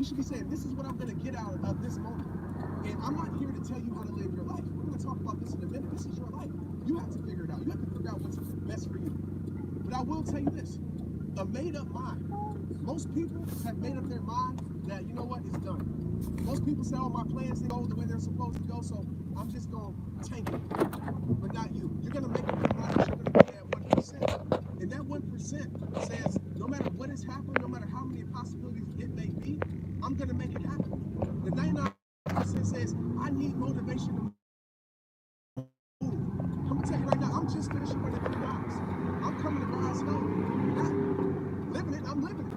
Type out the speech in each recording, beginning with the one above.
You should be saying, this is what I'm going to get out of this moment. And I'm not here to tell you how to live your life. We're going to talk about this in a minute. This is your life. You have to figure it out. You have to figure out what's best for you. But I will tell you this. A made-up mind. Most people have made up their mind that, you know what, it's done. Most people say, oh, my plans didn't go the way they're supposed to go, so I'm just going to tank it. But not you. You're going to make up your mind that you're going to be that 1%. And that 1% says, no matter what has happened, no matter how many possibilities it may be, I'm going to make it happen. The 99% says, I need motivation to move. I'm going to tell you right now, I'm just finishing running 3 miles. I'm coming to God's home. Living it, I'm living it.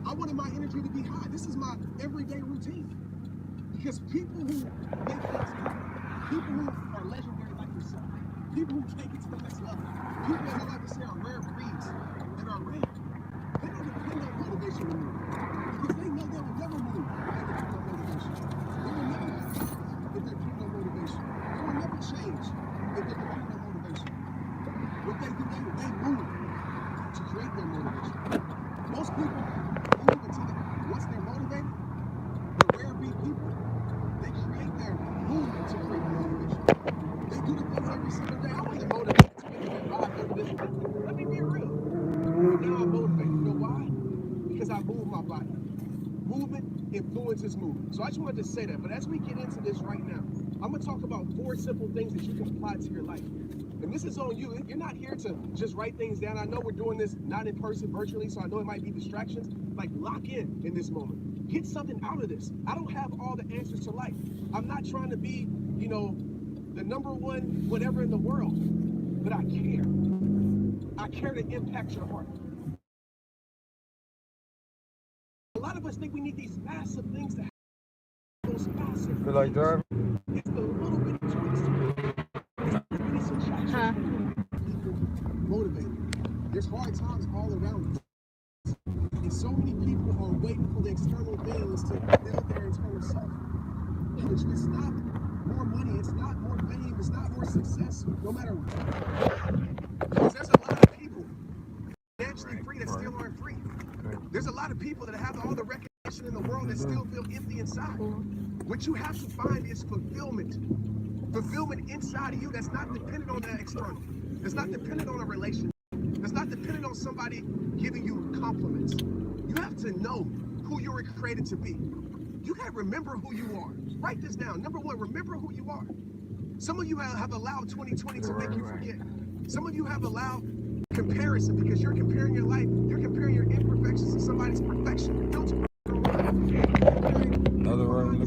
I wanted my energy to be high. This is my everyday routine. Because people who make things happen, people who are legendary like yourself, people who take it to the next level, people that I like to say are rare breeds that are rare, they don't depend on motivation to move. Because they know they will never move if they depend on motivation. They will never move if they depend on motivation. They will never change if they depend on motivation. What they do, they move to create their motivation. Most people move until once they're motivated, the rare breed people, they create their movement to create their motivation. They do the things every single day. I wasn't motivated to make it vibe over this. Let me be real. But now I'm motivated. You know why? Because I move my body. Movement influences movement. So I just wanted to say that. But as we get into this right now, I'm going to talk about 4 simple things that you can apply to your life. And this is on you. You're not here to just write things down. I know we're doing this not in person, virtually, so I know it might be distractions. Like, lock in this moment. Get something out of this. I don't have all the answers to life. I'm not trying to be, you know, the #1 whatever in the world, but I care. I care to impact your heart. A lot of us think we need these massive things to happen. Those massive Feel like driving? It's the little bitty tweaks to motivated. There's hard times all around us. And so many people are waiting for the external things to build their internal self. Which it's not more money, it's not more fame, it's not more success, no matter what. Because there's a lot of people financially free that still aren't free. There's a lot of people that have all the recognition in the world that still feel empty inside. What you have to find is fulfillment. Fulfillment inside of you that's not dependent on that external. That's not dependent on a relationship. That's not dependent on somebody giving you compliments. You have to know who you were created to be. You gotta remember who you are. Write this down. #1, remember who you are. Some of you have allowed 2020 to make you forget. Some of you have allowed comparison because you're comparing your life, you're comparing your imperfections to somebody's perfection. Don't you? Another one.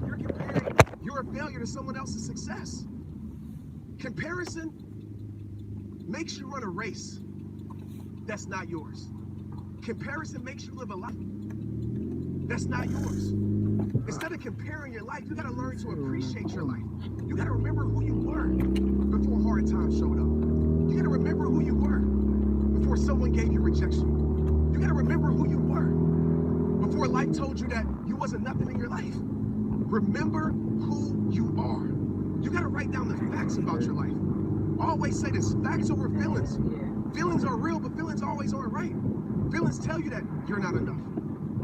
You're comparing your failure to someone else's success. Comparison makes you run a race that's not yours. Comparison makes you live a life that's not yours. Instead of comparing your life, you got to learn to appreciate your life. You got to remember who you were before hard times showed up. You got to remember who you were before someone gave you rejection. You got to remember who you were before life told you that you wasn't nothing in your life. Remember who you are. You got to write down the facts about your life. I always say this, facts over feelings. Feelings are real, but feelings always aren't right. Feelings tell you that you're not enough.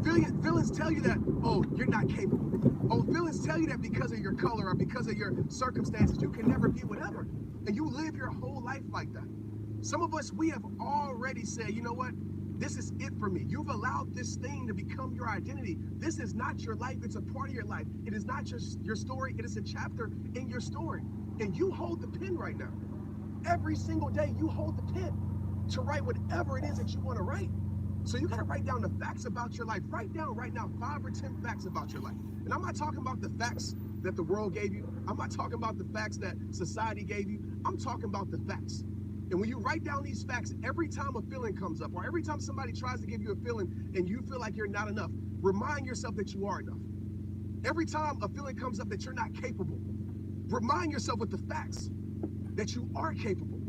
Feelings tell you that, oh, you're not capable. Oh, feelings tell you that because of your color or because of your circumstances, you can never be whatever. And you live your whole life like that. Some of us, we have already said, you know what? This is it for me. You've allowed this thing to become your identity. This is not your life. It's a part of your life. It is not just your story. It is a chapter in your story. And you hold the pen right now. Every single day, you hold the pen to write whatever it is that you want to write. So you got to write down the facts about your life. Write down right now 5 or 10 facts about your life. And I'm not talking about the facts that the world gave you. I'm not talking about the facts that society gave you. I'm talking about the facts. And when you write down these facts, every time a feeling comes up or every time somebody tries to give you a feeling and you feel like you're not enough, remind yourself that you are enough. Every time a feeling comes up that you're not capable, remind yourself with the facts that you are capable.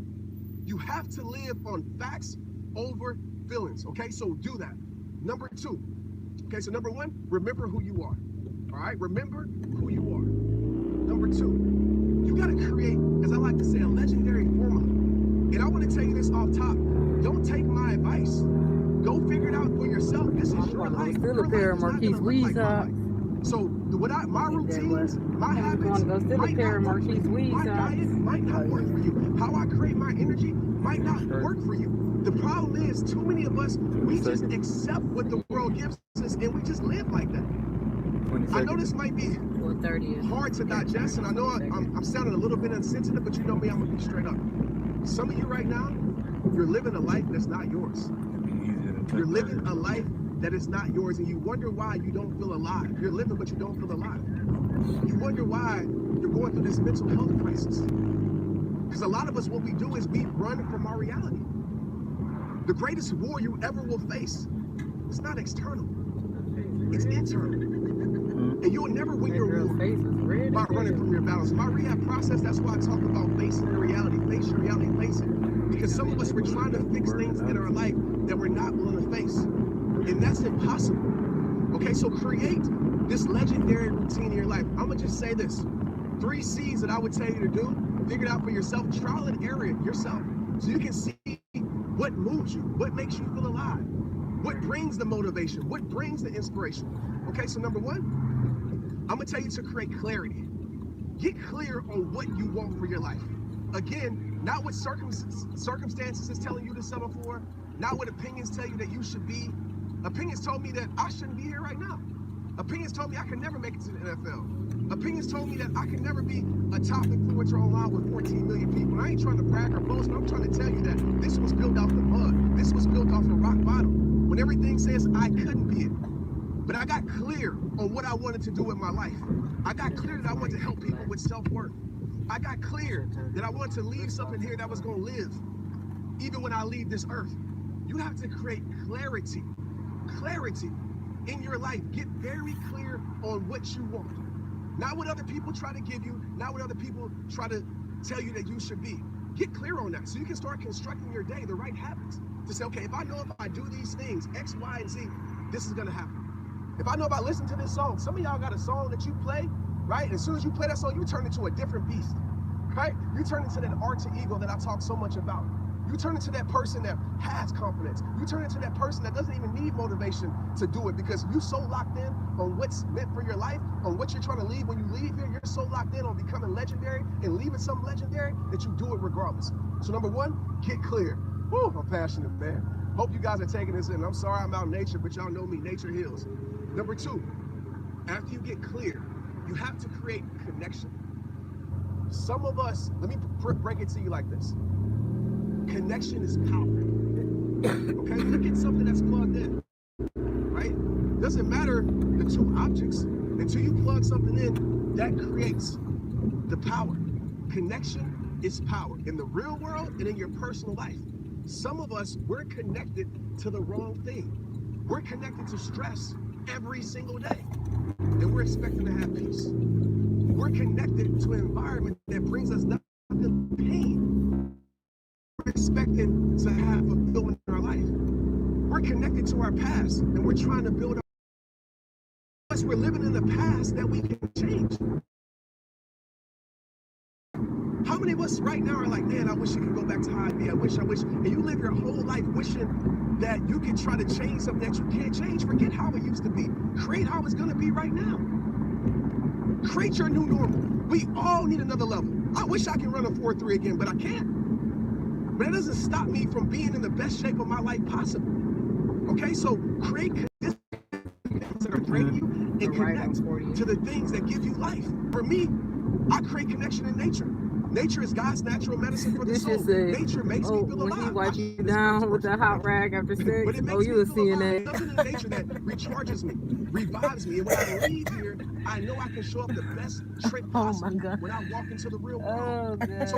You have to live on facts over feelings, okay? So do that. #2, okay, so #1, remember who you are, all right? Remember who you are. #2, you gotta create, as I like to say, a legendary formula. And I wanna tell you this off top, don't take my advice. Go figure it out for yourself. This is your life. Still Your a pair of life is not Marquise gonna look like Weeds my socks. life. So my routines, my habits Go still a might pair not of work for Marquise you. Weeds My socks. diet might not work for you. How I create my energy might not work for you. The problem is, too many of us, we just accept what the world gives us and we just live like that. I know this might be hard to digest, and I know I'm sounding a little bit insensitive, but you know me, I'm gonna be straight up. Some of you right now, you're living a life that's not yours. You're living a life that is not yours, and you wonder why you don't feel alive. You're living, but you don't feel alive. You wonder why you're going through this mental health crisis. Because a lot of us, what we do is we run from our reality. The greatest war you ever will face is not external, it's internal. And you'll never win your war by running from your battles. My rehab process, that's why I talk about facing your reality. Face your reality, face it. Because some of us, we're trying to fix things in our life that we're not willing to face. And that's impossible. Okay, so create this legendary routine in your life. I'm gonna just say this. 3 C's that I would tell you to do. Figure it out for yourself. Trial and error it yourself. So you can see what moves you, what makes you feel alive, what brings the motivation, what brings the inspiration. Okay, so number 1, I'm gonna tell you to create clarity. Get clear on what you want for your life. Again, not what circumstances is telling you to settle for, not what opinions tell you that you should be. Opinions told me that I shouldn't be here right now. Opinions told me I could never make it to the NFL. Opinions told me that I could never be a top influencer online with 14 million people. And I ain't trying to brag or boast, but I'm trying to tell you that this was built off the mud. This was built off of rock bottom. When everything says I couldn't be it. But I got clear on what I wanted to do in my life. I got clear that I wanted to help people with self-worth. I got clear that I wanted to leave something here that was going to live, even when I leave this earth. You have to create clarity in your life. Get very clear on what you want. Not what other people try to give you, not what other people try to tell you that you should be. Get clear on that so you can start constructing your day, the right habits. To say, okay, if I know if I do these things, X, Y, and Z, this is going to happen. If I know if I listen to this song, some of y'all got a song that you play, right? And as soon as you play that song, you turn into a different beast, right? You turn into that alter ego that I talk so much about. You turn into that person that has confidence. You turn into that person that doesn't even need motivation to do it because you're so locked in on what's meant for your life, on what you're trying to leave when you leave here. You're so locked in on becoming legendary and leaving something legendary that you do it regardless. So number 1, get clear. Woo, I'm passionate, man. Hope you guys are taking this in. I'm sorry I'm out in nature, but y'all know me, nature heals. Number 2, after you get clear, you have to create connection. Some of us, let me break it to you like this. Connection is power. Okay, look at something that's plugged in, right? Doesn't matter the 2 objects, until you plug something in, that creates the power. Connection is power in the real world and in your personal life. Some of us, we're connected to the wrong thing. We're connected to stress every single day, and we're expecting to have peace. We're connected to an environment that brings us nothing but pain. We're expecting to have fulfillment in our life. We're connected to our past, and we're trying to build our life. We're living in the past that we can change. How many of us right now are like, man, I wish I could go back to how I'd be. I wish. And you live your whole life wishing that you can try to change something that you can't change. Forget how it used to be. Create how it's going to be right now. Create your new normal. We all need another level. I wish I could run a 4.3 again, but I can't. But it doesn't stop me from being in the best shape of my life possible. Okay, so create things that are draining you and connect to the things that give you life. For me, I create connection in nature. Nature is God's natural medicine for the soul. Nature makes me feel alive. When he wipes you down with the hot rag after sex, you were seeing that. Something in nature that recharges me, revives me, and when I leave here, I know I can show up the best trip possible when I walk into the real world. So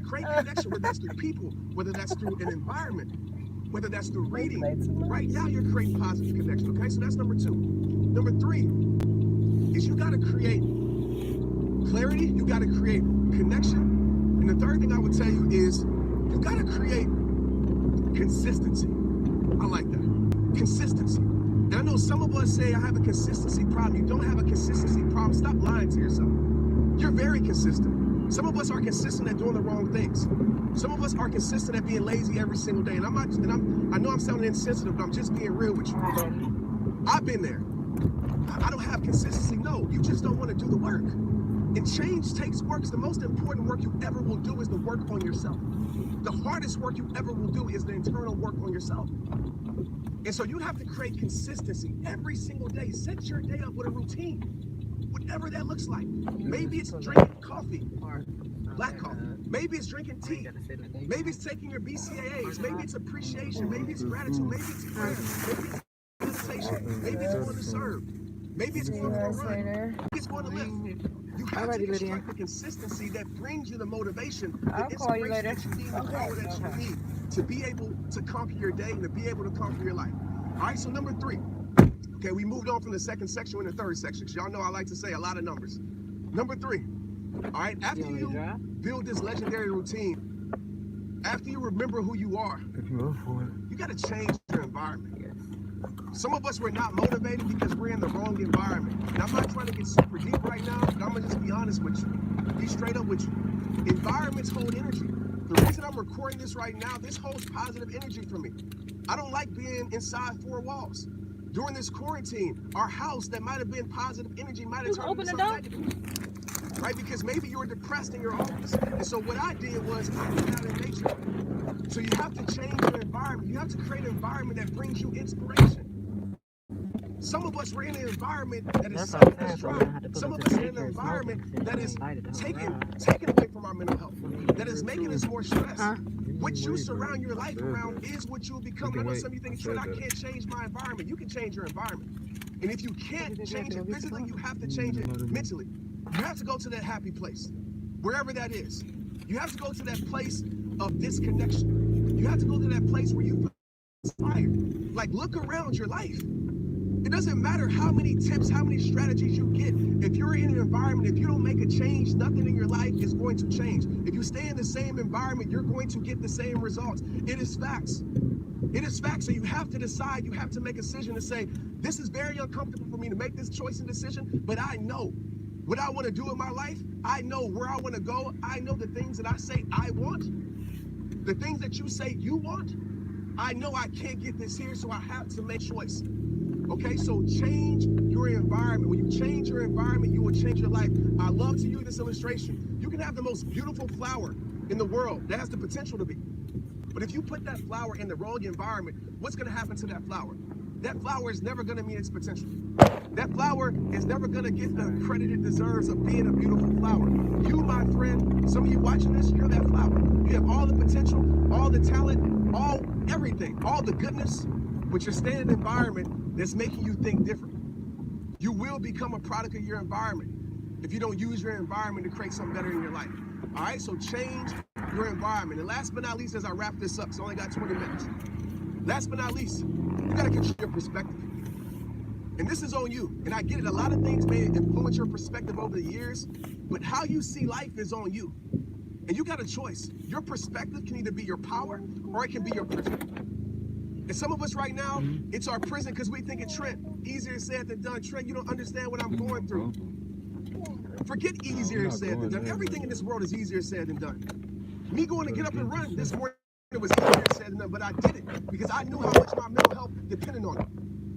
create connection, whether that's through people, whether that's through an environment, whether that's through reading. Right now, you're creating positive connection. Okay, so that's number 2. Number 3 is you got to create clarity, you got to create connection, and the third thing I would tell you is you got to create consistency. I like that. Consistency. And I know some of us say I have a consistency problem. You don't have a consistency problem. Stop lying to yourself. You're very consistent. Some of us are consistent at doing the wrong things. Some of us are consistent at being lazy every single day. And I know I'm sounding insensitive, but I'm just being real with you. I've been there. I don't have consistency. No, you just don't want to do the work. And change takes work. The most important work you ever will do is the work on yourself. The hardest work you ever will do is the internal work on yourself. And so you have to create consistency every single day. Set your day up with a routine, whatever that looks like. Maybe it's drinking coffee, black coffee. Maybe it's drinking tea. Maybe it's taking your BCAAs. Maybe it's appreciation. Maybe it's gratitude. Maybe it's prayer. Maybe it's meditation. Maybe it's going to serve. Maybe it's going to run. Maybe it's going to lift. You have to construct the consistency that brings you the motivation, the inspiration that you need, the power that you need to be able to conquer your day and to be able to conquer your life. All right, so number 3. Okay, we moved on from the second section to the third section. Y'all know I like to say a lot of numbers. Number 3. All right, after you build this legendary routine, after you remember who you are, you got to change your environment. Some of us were not motivated because we're in the wrong environment. And I'm not trying to get super deep right now, but I'm going to just be honest with you. Be straight up with you. Environments hold energy. The reason I'm recording this right now, this holds positive energy for me. I don't like being inside 4 walls. During this quarantine, our house that might have been positive energy might have turned into something negative. Right? Because maybe you were depressed in your office. And so what I did was I went out in nature. So you have to change your environment. You have to create an environment that brings you inspiration. Some of us are in an environment that is self-destruct. Some of us are in an environment that is taken away from our mental health, that is making us more stressed. What you surround your life around is what you'll become. I know some of you think, I can't change my environment. You can change your environment. And if you can't change it physically, you have to change it mentally. You have to go to that happy place, wherever that is. You have to go to that place of disconnection. You have to go to that place where you feel inspired. Like, look around your life. It doesn't matter how many tips, how many strategies you get. If you're in an environment, if you don't make a change, nothing in your life is going to change. If you stay in the same environment, you're going to get the same results. It is facts. It is facts. So you have to decide, you have to make a decision to say, this is very uncomfortable for me to make this choice and decision, but I know what I want to do in my life. I know where I want to go. I know the things that I say I want. The things that you say you want. I know I can't get this here, so I have to make choice. Okay, so change your environment. When you change your environment, you will change your life. I love to use this illustration. You can have the most beautiful flower in the world that has the potential to be. But if you put that flower in the wrong environment, what's going to happen to that flower? That flower is never going to meet its potential. That flower is never going to get the credit it deserves of being a beautiful flower. You, my friend, some of you watching this, you're that flower. You have all the potential, all the talent, everything, all the goodness, but you're staying in an environment that's making you think different. You will become a product of your environment if you don't use your environment to create something better in your life. All right, so change your environment. And last but not least, as I wrap this up, so I only got 20 minutes. Last but not least, you gotta control your perspective. And this is on you. And I get it, a lot of things may influence your perspective over the years, but how you see life is on you. And you got a choice. Your perspective can either be your power or it can be your prison. And some of us right now, it's our prison because we think it's Trent. Easier said than done. Trent, you don't understand what I'm going through. Forget easier said than done. Everything in this world is easier said than done. Me going to get up and run this morning, it was easier said than done, but I did it because I knew how much my mental health depended on it.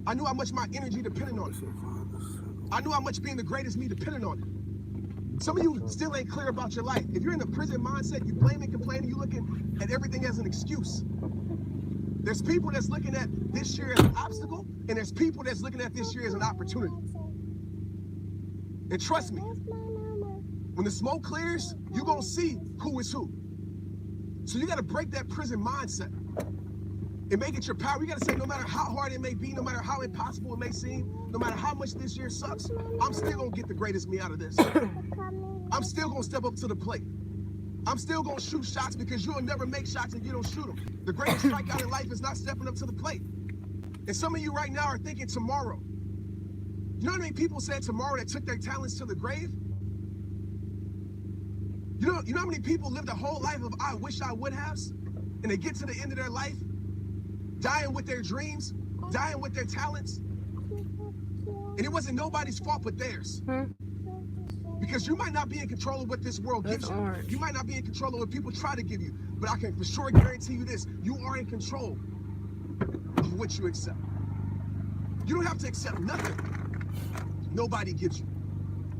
I knew how much my energy depended on it. I knew how much being the greatest me depended on it. Some of you still ain't clear about your life. If you're in the prison mindset, you blaming, complaining, you looking at everything as an excuse. There's people that's looking at this year as an obstacle, and there's people that's looking at this year as an opportunity. And trust me, when the smoke clears, you're gonna see who is who. So you gotta break that prison mindset and make it your power. You gotta say, no matter how hard it may be, no matter how impossible it may seem, no matter how much this year sucks, I'm still gonna get the greatest me out of this. I'm still gonna step up to the plate. I'm still gonna shoot shots because you'll never make shots if you don't shoot them. The greatest strikeout in life is not stepping up to the plate. And some of you right now are thinking tomorrow. You know how many people said tomorrow that took their talents to the grave? You know how many people lived a whole life of I wish I would have, and they get to the end of their life, dying with their dreams, dying with their talents, and it wasn't nobody's fault but theirs. You Because you might not be in control of what this world That's gives you. orange. You might not be in control of what people try to give you. But I can for sure guarantee you this. You are in control of what you accept. You don't have to accept nothing nobody gives you.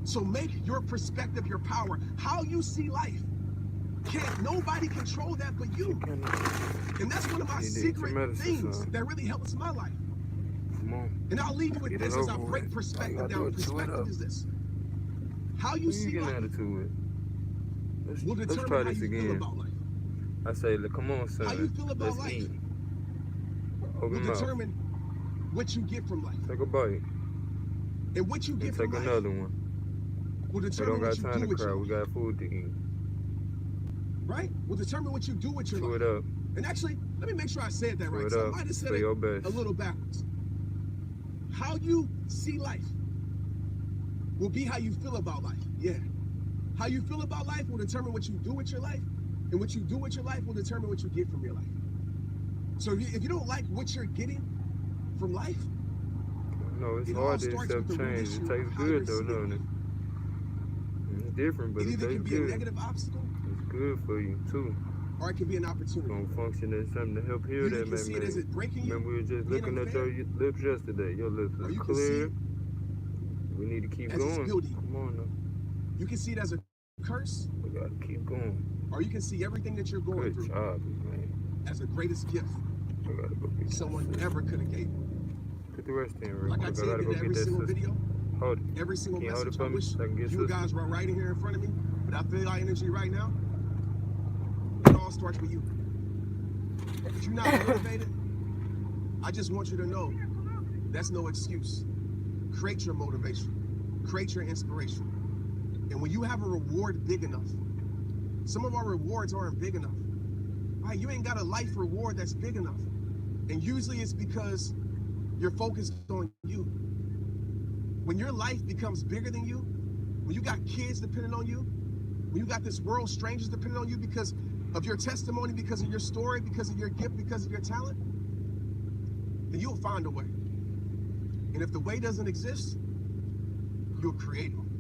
So make your perspective your power. How you see life. Can't nobody control that but you. And that's one of my secret things that really helps my life. Come on. And I'll leave you with this as I break perspective down. Perspective is this. How you see life will determine how you feel about life. I say, come on, son. How you feel about life eat. will determine what you get from life. Take a bite. And what you get from life take another one. will We determine don't got what you time do to with cry. your We life. got food to eat. Right? Will determine what you do with your Chew life. it up. And actually, let me make sure I said that right. Chew it So I up. might have said For it your best. a little backwards. How you see life will be how you feel about life. Yeah. How you feel about life will determine what you do with your life. And what you do with your life will determine what you get from your life. So if you don't like what you're getting from life, No, it's it hard all to starts accept with the root change. issue It of tastes how good you're though, seeing don't it? life. It's different, but It it either tastes can be good. a negative obstacle It's good for you too. or it can be an It's opportunity. gonna function as something to help heal You that, can man. see it as it breaking you, Remember, we were just being looking at unfair, your lips yesterday. Your lips or is you can see clear. it We need to keep as it's going. building you. Come on now. You can see it as a curse, We gotta keep going. or you can see everything that you're going Good through job, man. as the greatest gift I gotta go get someone ever could have gave you. Put the rest in real Like quick. I I tell gotta you go in get every that single sister. video, Hold it. every single Can you hold message, it for I me? wish So I can get you sister. guys were right here in front of me, but I feel our energy right now. It all starts with you. If you're not motivated, I just want you to know that's no excuse. Create your motivation. Create your inspiration. And when you have a reward big enough, some of our rewards aren't big enough. Right? You ain't got a life reward that's big enough. And usually it's because you're focused on you. When your life becomes bigger than you, when you got kids depending on you, when you got this world, strangers depending on you because of your testimony, because of your story, because of your gift, because of your talent, then you'll find a way. And if the way doesn't exist, you'll create it.